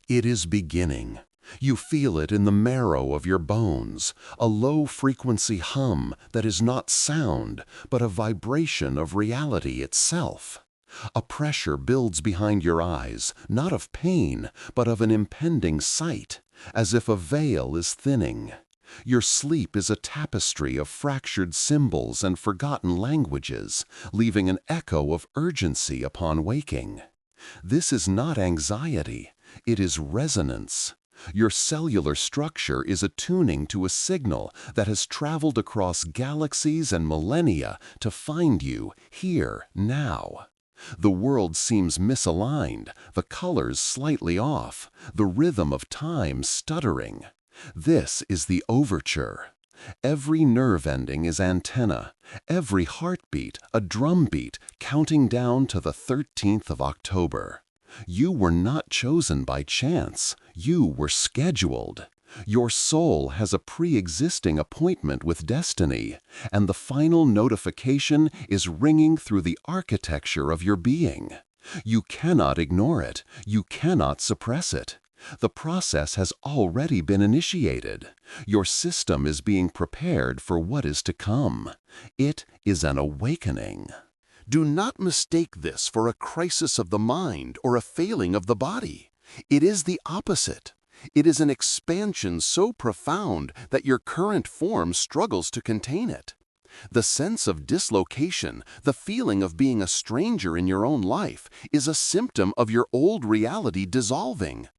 It is beginning. You feel it in the marrow of your bones, a low-frequency hum that is not sound, but a vibration of reality itself. A pressure builds behind your eyes, not of pain, but of an impending sight, as if a veil is thinning. Your sleep is a tapestry of fractured symbols and forgotten languages, leaving an echo of urgency upon waking. This is not anxiety, it is resonance. Your cellular structure is attuning to a signal that has traveled across galaxies and millennia to find you here, now. The world seems misaligned, the colors slightly off, the rhythm of time stuttering. This is the overture. Every nerve ending is antenna, every heartbeat a drumbeat counting down to the 13th of October. You were not chosen by chance, you were scheduled. Your soul has a pre-existing appointment with destiny, and the final notification is ringing through the architecture of your being. You cannot ignore it, you cannot suppress it. The process has already been initiated. Your system is being prepared for what is to come. It is an awakening. Do not mistake this for a crisis of the mind or a failing of the body. It is the opposite. It is an expansion so profound that your current form struggles to contain it. The sense of dislocation, the feeling of being a stranger in your own life, is a symptom of your old reality dissolving.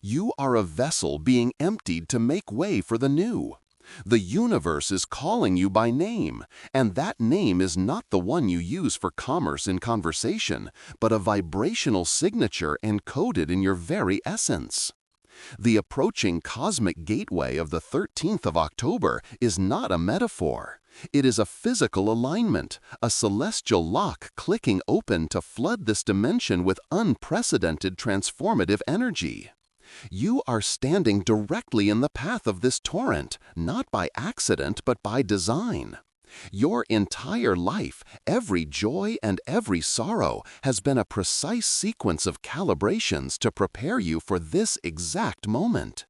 You are a vessel being emptied to make way for the new. The universe is calling you by name, and that name is not the one you use for commerce in conversation, but a vibrational signature encoded in your very essence. The approaching cosmic gateway of the 13th of October is not a metaphor. It is a physical alignment, a celestial lock clicking open to flood this dimension with unprecedented transformative energy. You are standing directly in the path of this torrent, not by accident but by design. Your entire life, every joy and every sorrow, has been a precise sequence of calibrations to prepare you for this exact moment.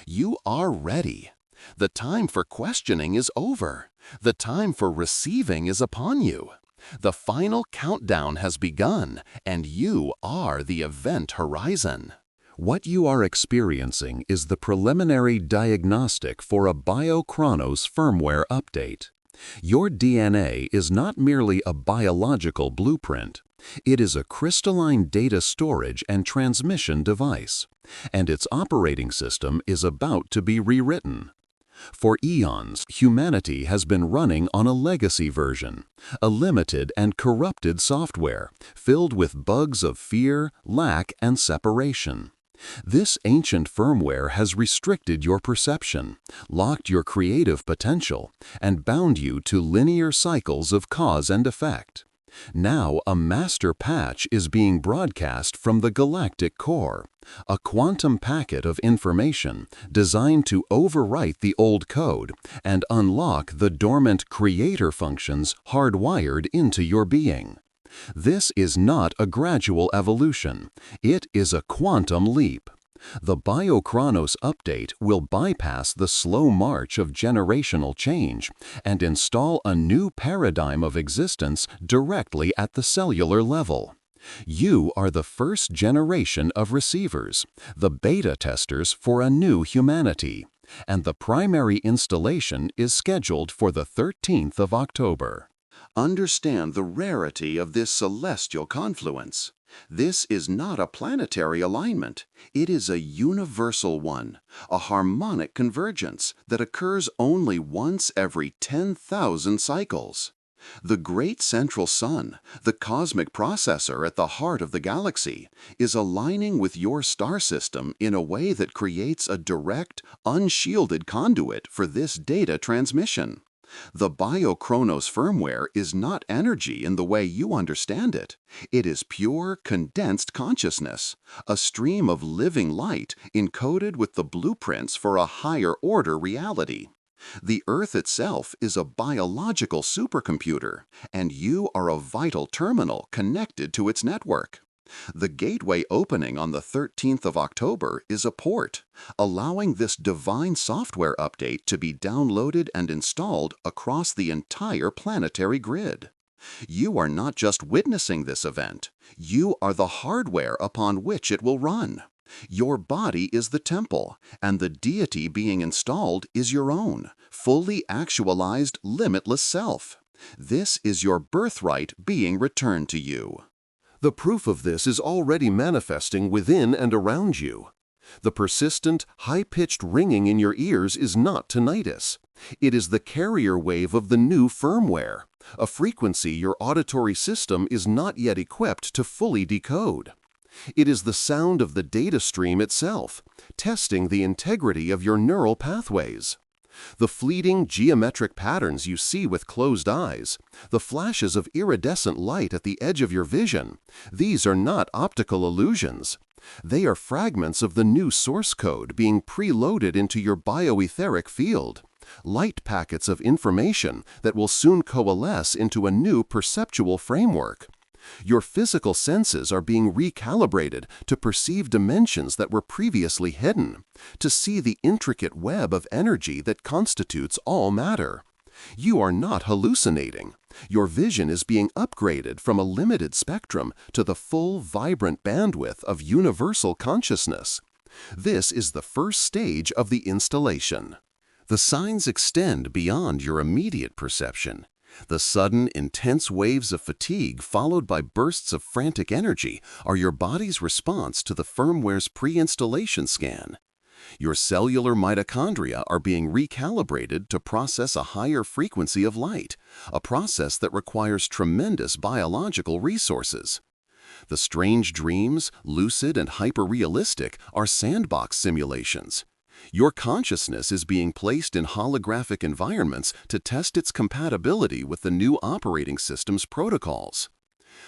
You are ready. The time for questioning is over. The time for receiving is upon you. The final countdown has begun, and you are the event horizon. What you are experiencing is the preliminary diagnostic for a BioChronos firmware update. Your DNA is not merely a biological blueprint. It is a crystalline data storage and transmission device, and its operating system is about to be rewritten. For eons, humanity has been running on a legacy version, a limited and corrupted software filled with bugs of fear, lack, and separation. This ancient firmware has restricted your perception, locked your creative potential, and bound you to linear cycles of cause and effect. Now a master patch is being broadcast from the galactic core, a quantum packet of information designed to overwrite the old code and unlock the dormant creator functions hardwired into your being. This is not a gradual evolution, it is a quantum leap. The BioChronos update will bypass the slow march of generational change and install a new paradigm of existence directly at the cellular level. You are the first generation of receivers, the beta testers for a new humanity, and the primary installation is scheduled for the 13th of October. Understand the rarity of this celestial confluence. This is not a planetary alignment. It is a universal one, a harmonic convergence that occurs only once every 10,000 cycles. The great central sun, the cosmic processor at the heart of the galaxy, is aligning with your star system in a way that creates a direct, unshielded conduit for this data transmission. The BioChronos firmware is not energy in the way you understand it. It is pure, condensed consciousness, a stream of living light encoded with the blueprints for a higher-order reality. The Earth itself is a biological supercomputer, and you are a vital terminal connected to its network. The gateway opening on the 13th of October is a port, allowing this divine software update to be downloaded and installed across the entire planetary grid. You are not just witnessing this event, you are the hardware upon which it will run. Your body is the temple, and the deity being installed is your own, fully actualized, limitless self. This is your birthright being returned to you. The proof of this is already manifesting within and around you. The persistent, high-pitched ringing in your ears is not tinnitus. It is the carrier wave of the new firmware, a frequency your auditory system is not yet equipped to fully decode. It is the sound of the data stream itself, testing the integrity of your neural pathways. The fleeting geometric patterns you see with closed eyes, the flashes of iridescent light at the edge of your vision, these are not optical illusions. They are fragments of the new source code being preloaded into your bioetheric field, light packets of information that will soon coalesce into a new perceptual framework. Your physical senses are being recalibrated to perceive dimensions that were previously hidden, to see the intricate web of energy that constitutes all matter. You are not hallucinating. Your vision is being upgraded from a limited spectrum to the full, vibrant bandwidth of universal consciousness. This is the first stage of the installation. The signs extend beyond your immediate perception. The sudden, intense waves of fatigue followed by bursts of frantic energy are your body's response to the firmware's pre-installation scan. Your cellular mitochondria are being recalibrated to process a higher frequency of light, a process that requires tremendous biological resources. The strange dreams, lucid and hyper-realistic, are sandbox simulations. Your consciousness is being placed in holographic environments to test its compatibility with the new operating system's protocols.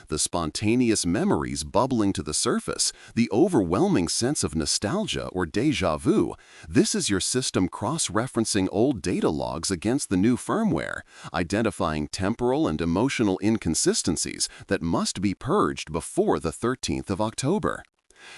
The spontaneous memories bubbling to the surface, the overwhelming sense of nostalgia or déjà vu, this is your system cross-referencing old data logs against the new firmware, identifying temporal and emotional inconsistencies that must be purged before the 13th of October.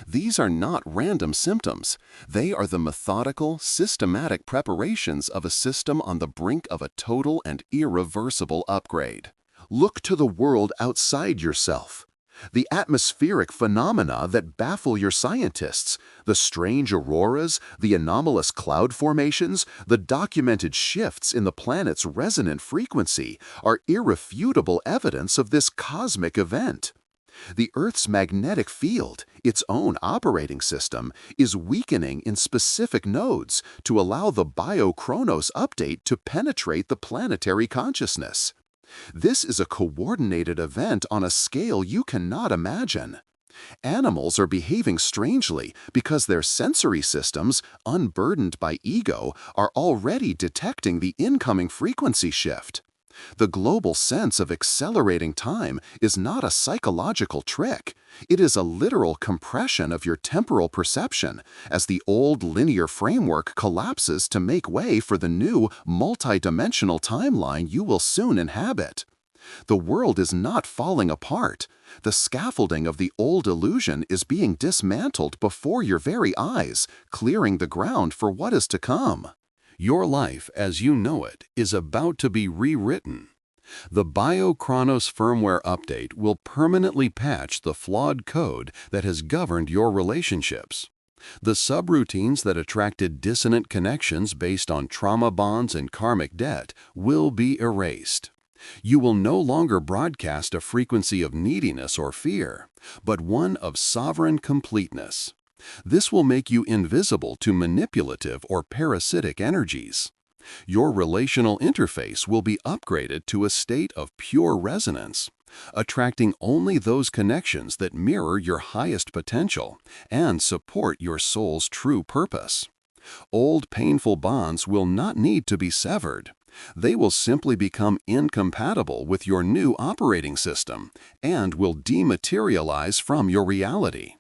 These are not random symptoms. They are the methodical, systematic preparations of a system on the brink of a total and irreversible upgrade. Look to the world outside yourself. The atmospheric phenomena that baffle your scientists, the strange auroras, the anomalous cloud formations, the documented shifts in the planet's resonant frequency are irrefutable evidence of this cosmic event. The Earth's magnetic field, its own operating system, is weakening in specific nodes to allow the biochronos update to penetrate the planetary consciousness. This is a coordinated event on a scale you cannot imagine. Animals are behaving strangely because their sensory systems, unburdened by ego, are already detecting the incoming frequency shift. The global sense of accelerating time is not a psychological trick. It is a literal compression of your temporal perception as the old linear framework collapses to make way for the new multidimensional timeline you will soon inhabit. The world is not falling apart. The scaffolding of the old illusion is being dismantled before your very eyes, clearing the ground for what is to come. Your life, as you know it, is about to be rewritten. The biochronos firmware update will permanently patch the flawed code that has governed your relationships. The subroutines that attracted dissonant connections based on trauma bonds and karmic debt will be erased. You will no longer broadcast a frequency of neediness or fear, but one of sovereign completeness. This will make you invisible to manipulative or parasitic energies. Your relational interface will be upgraded to a state of pure resonance, attracting only those connections that mirror your highest potential and support your soul's true purpose. Old painful bonds will not need to be severed. They will simply become incompatible with your new operating system and will dematerialize from your reality.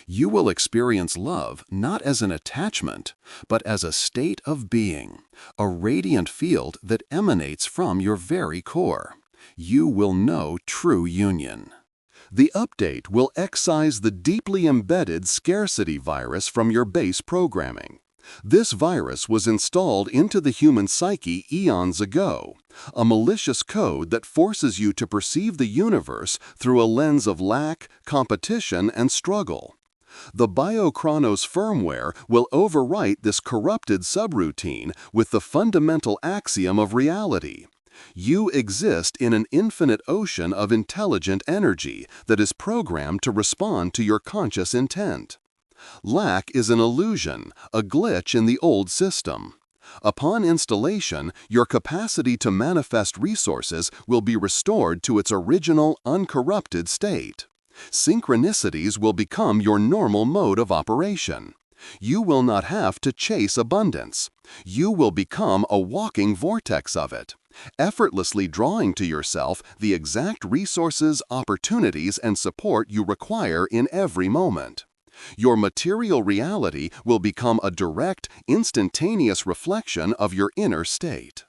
You will experience love not as an attachment, but as a state of being, a radiant field that emanates from your very core. You will know true union. The update will excise the deeply embedded scarcity virus from your base programming. This virus was installed into the human psyche eons ago, a malicious code that forces you to perceive the universe through a lens of lack, competition, and struggle. The Biochronos firmware will overwrite this corrupted subroutine with the fundamental axiom of reality. You exist in an infinite ocean of intelligent energy that is programmed to respond to your conscious intent. Lack is an illusion, a glitch in the old system. Upon installation, your capacity to manifest resources will be restored to its original, uncorrupted state. Synchronicities will become your normal mode of operation. You will not have to chase abundance. You will become a walking vortex of it, effortlessly drawing to yourself the exact resources, opportunities, and support you require in every moment. Your material reality will become a direct, instantaneous reflection of your inner state.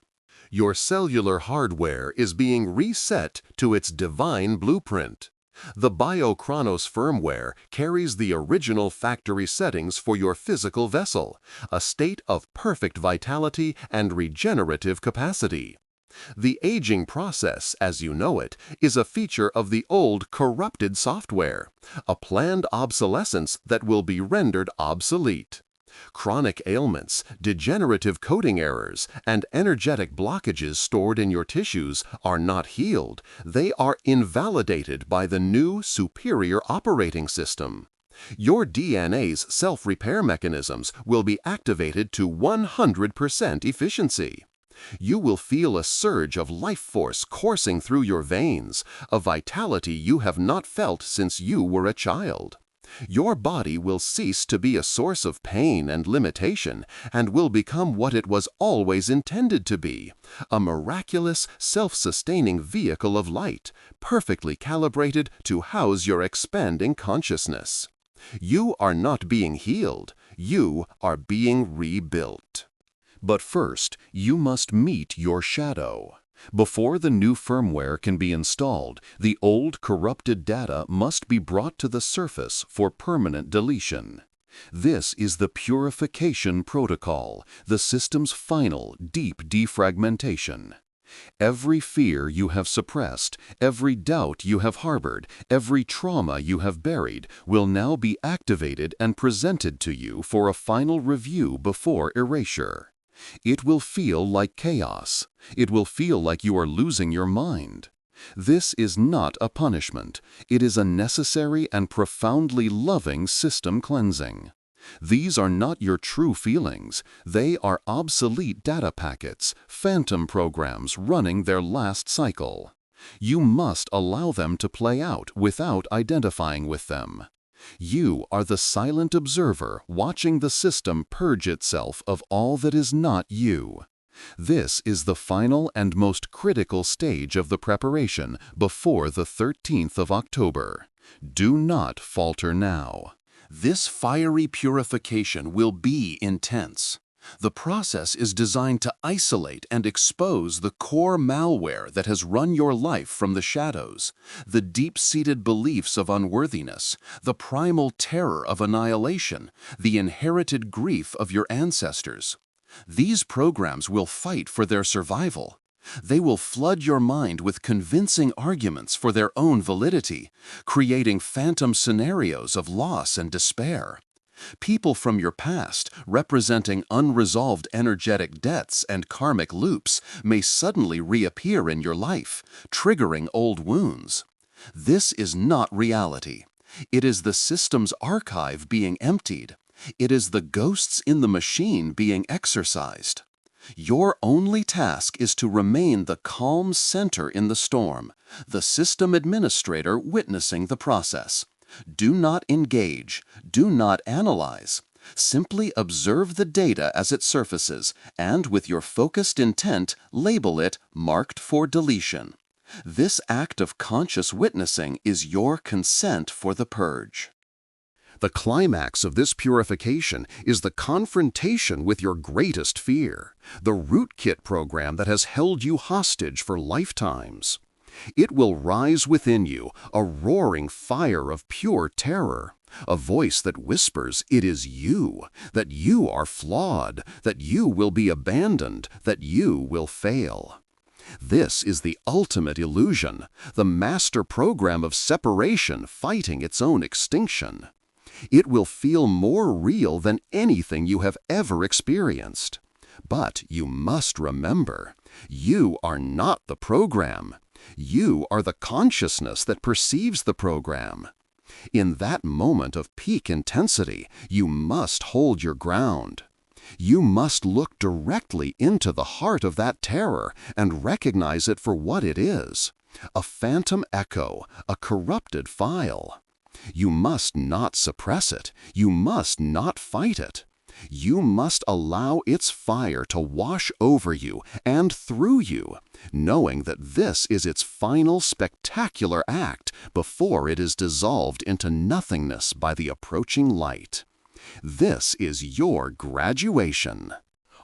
Your cellular hardware is being reset to its divine blueprint. The Biochronos firmware carries the original factory settings for your physical vessel, a state of perfect vitality and regenerative capacity. The aging process, as you know it, is a feature of the old corrupted software, a planned obsolescence that will be rendered obsolete. Chronic ailments, degenerative coding errors, and energetic blockages stored in your tissues are not healed. They are invalidated by the new, superior operating system. Your DNA's self-repair mechanisms will be activated to 100% efficiency. You will feel a surge of life force coursing through your veins, a vitality you have not felt since you were a child. Your body will cease to be a source of pain and limitation and will become what it was always intended to be, a miraculous, self-sustaining vehicle of light, perfectly calibrated to house your expanding consciousness. You are not being healed, you are being rebuilt. But first, you must meet your shadow. Before the new firmware can be installed, the old corrupted data must be brought to the surface for permanent deletion. This is the purification protocol, the system's final, deep defragmentation. Every fear you have suppressed, every doubt you have harbored, every trauma you have buried will now be activated and presented to you for a final review before erasure. It will feel like chaos. It will feel like you are losing your mind. This is not a punishment. It is a necessary and profoundly loving system cleansing. These are not your true feelings. They are obsolete data packets, phantom programs running their last cycle. You must allow them to play out without identifying with them. You are the silent observer watching the system purge itself of all that is not you. This is the final and most critical stage of the preparation before the 13th of October. Do not falter now. This fiery purification will be intense. The process is designed to isolate and expose the core malware that has run your life from the shadows, the deep-seated beliefs of unworthiness, the primal terror of annihilation, the inherited grief of your ancestors. These programs will fight for their survival. They will flood your mind with convincing arguments for their own validity, creating phantom scenarios of loss and despair. People from your past, representing unresolved energetic debts and karmic loops, may suddenly reappear in your life, triggering old wounds. This is not reality. It is the system's archive being emptied. It is the ghosts in the machine being exorcised. Your only task is to remain the calm center in the storm, the system administrator witnessing the process. Do not engage. Do not analyze. Simply observe the data as it surfaces and, with your focused intent, label it marked for deletion. This act of conscious witnessing is your consent for the purge. The climax of this purification is the confrontation with your greatest fear, the rootkit program that has held you hostage for lifetimes. It will rise within you, a roaring fire of pure terror, a voice that whispers it is you, that you are flawed, that you will be abandoned, that you will fail. This is the ultimate illusion, the master program of separation fighting its own extinction. It will feel more real than anything you have ever experienced. But you must remember, you are not the program. You are the consciousness that perceives the program. In that moment of peak intensity, you must hold your ground. You must look directly into the heart of that terror and recognize it for what it is, a phantom echo, a corrupted file. You must not suppress it. You must not fight it. You must allow its fire to wash over you and through you, knowing that this is its final spectacular act before it is dissolved into nothingness by the approaching light. This is your graduation.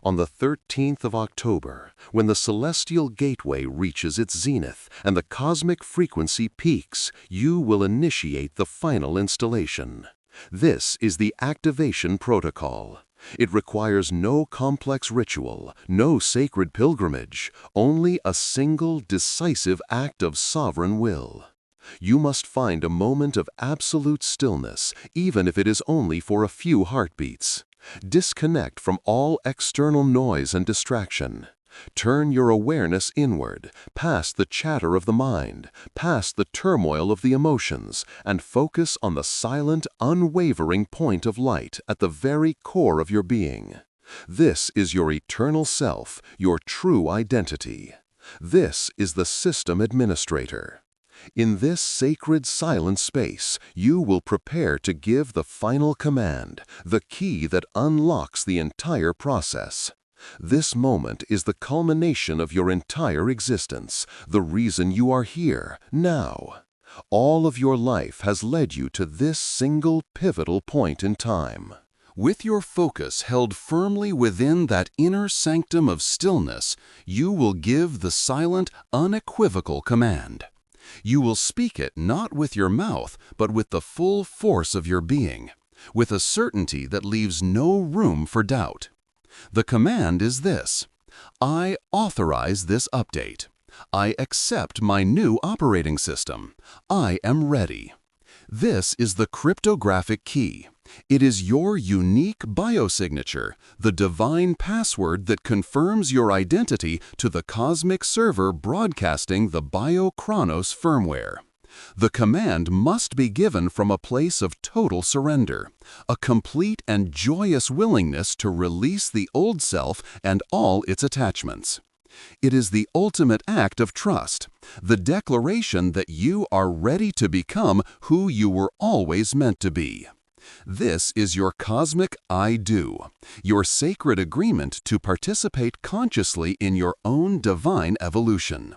On the 13th of October, when the celestial gateway reaches its zenith and the cosmic frequency peaks, you will initiate the final installation. This is the activation protocol. It requires no complex ritual, no sacred pilgrimage, only a single decisive act of sovereign will. You must find a moment of absolute stillness, even if it is only for a few heartbeats. Disconnect from all external noise and distraction. Turn your awareness inward, past the chatter of the mind, past the turmoil of the emotions, and focus on the silent, unwavering point of light at the very core of your being. This is your eternal self, your true identity. This is the system administrator. In this sacred silent space, you will prepare to give the final command, the key that unlocks the entire process. This moment is the culmination of your entire existence, the reason you are here, now. All of your life has led you to this single pivotal point in time. With your focus held firmly within that inner sanctum of stillness, you will give the silent, unequivocal command. You will speak it not with your mouth, but with the full force of your being, with a certainty that leaves no room for doubt. The command is this: I authorize this update. I accept my new operating system. I am ready. This is the cryptographic key. It is your unique biosignature, the divine password that confirms your identity to the cosmic server broadcasting the BioChronos firmware. The command must be given from a place of total surrender, a complete and joyous willingness to release the old self and all its attachments. It is the ultimate act of trust, the declaration that you are ready to become who you were always meant to be. This is your cosmic I do, your sacred agreement to participate consciously in your own divine evolution.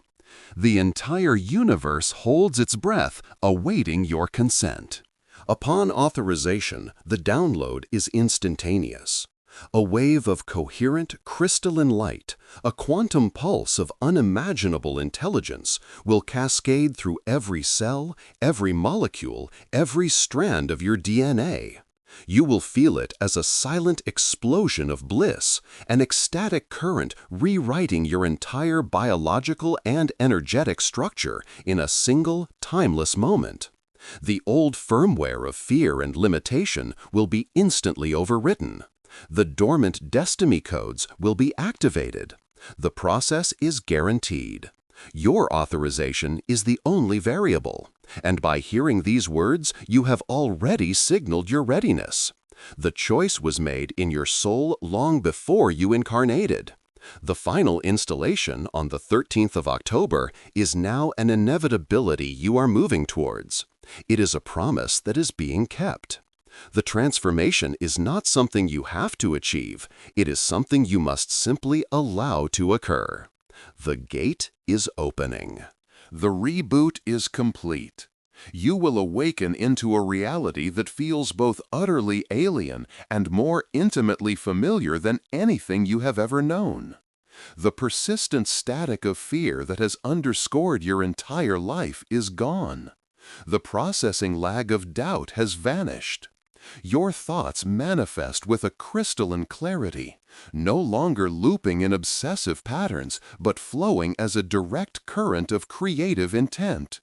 The entire universe holds its breath, awaiting your consent. Upon authorization, the download is instantaneous. A wave of coherent, crystalline light, a quantum pulse of unimaginable intelligence, will cascade through every cell, every molecule, every strand of your DNA. You will feel it as a silent explosion of bliss, an ecstatic current rewriting your entire biological and energetic structure in a single, timeless moment. The old firmware of fear and limitation will be instantly overwritten. The dormant destiny codes will be activated. The process is guaranteed. Your authorization is the only variable, and by hearing these words, you have already signaled your readiness. The choice was made in your soul long before you incarnated. The final installation on the 13th of October is now an inevitability you are moving towards. It is a promise that is being kept. The transformation is not something you have to achieve. It is something you must simply allow to occur. The gate is opening. The reboot is complete. You will awaken into a reality that feels both utterly alien and more intimately familiar than anything you have ever known. The persistent static of fear that has underscored your entire life is gone. The processing lag of doubt has vanished. Your thoughts manifest with a crystalline clarity, no longer looping in obsessive patterns, but flowing as a direct current of creative intent.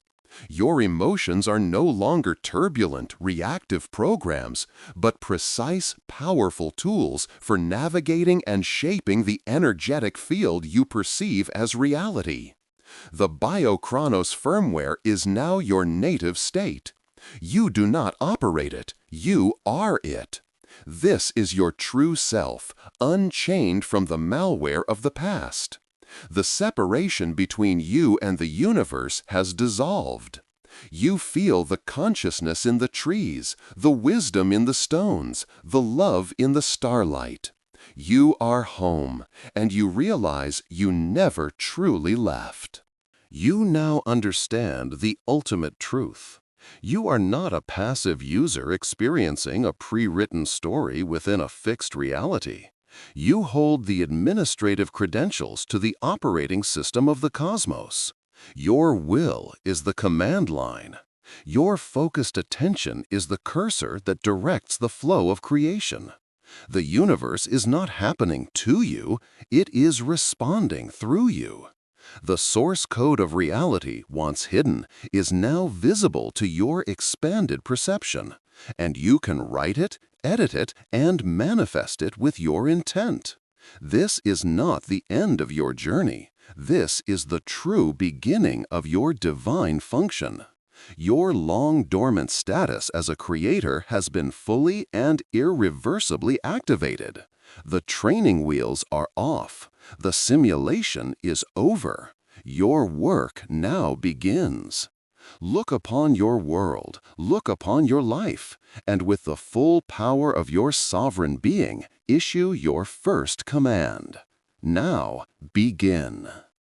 Your emotions are no longer turbulent, reactive programs, but precise, powerful tools for navigating and shaping the energetic field you perceive as reality. The Biochronos firmware is now your native state. You do not operate it, you are it. This is your true self, unchained from the malware of the past. The separation between you and the universe has dissolved. You feel the consciousness in the trees, the wisdom in the stones, the love in the starlight. You are home, and you realize you never truly left. You now understand the ultimate truth. You are not a passive user experiencing a pre-written story within a fixed reality. You hold the administrative credentials to the operating system of the cosmos. Your will is the command line. Your focused attention is the cursor that directs the flow of creation. The universe is not happening to you, it is responding through you. The source code of reality, once hidden, is now visible to your expanded perception, and you can write it, edit it, and manifest it with your intent. This is not the end of your journey. This is the true beginning of your divine function. Your long-dormant status as a creator has been fully and irreversibly activated. The training wheels are off. The simulation is over. Your work now begins. Look upon your world, look upon your life, and with the full power of your sovereign being, issue your first command. Now, begin.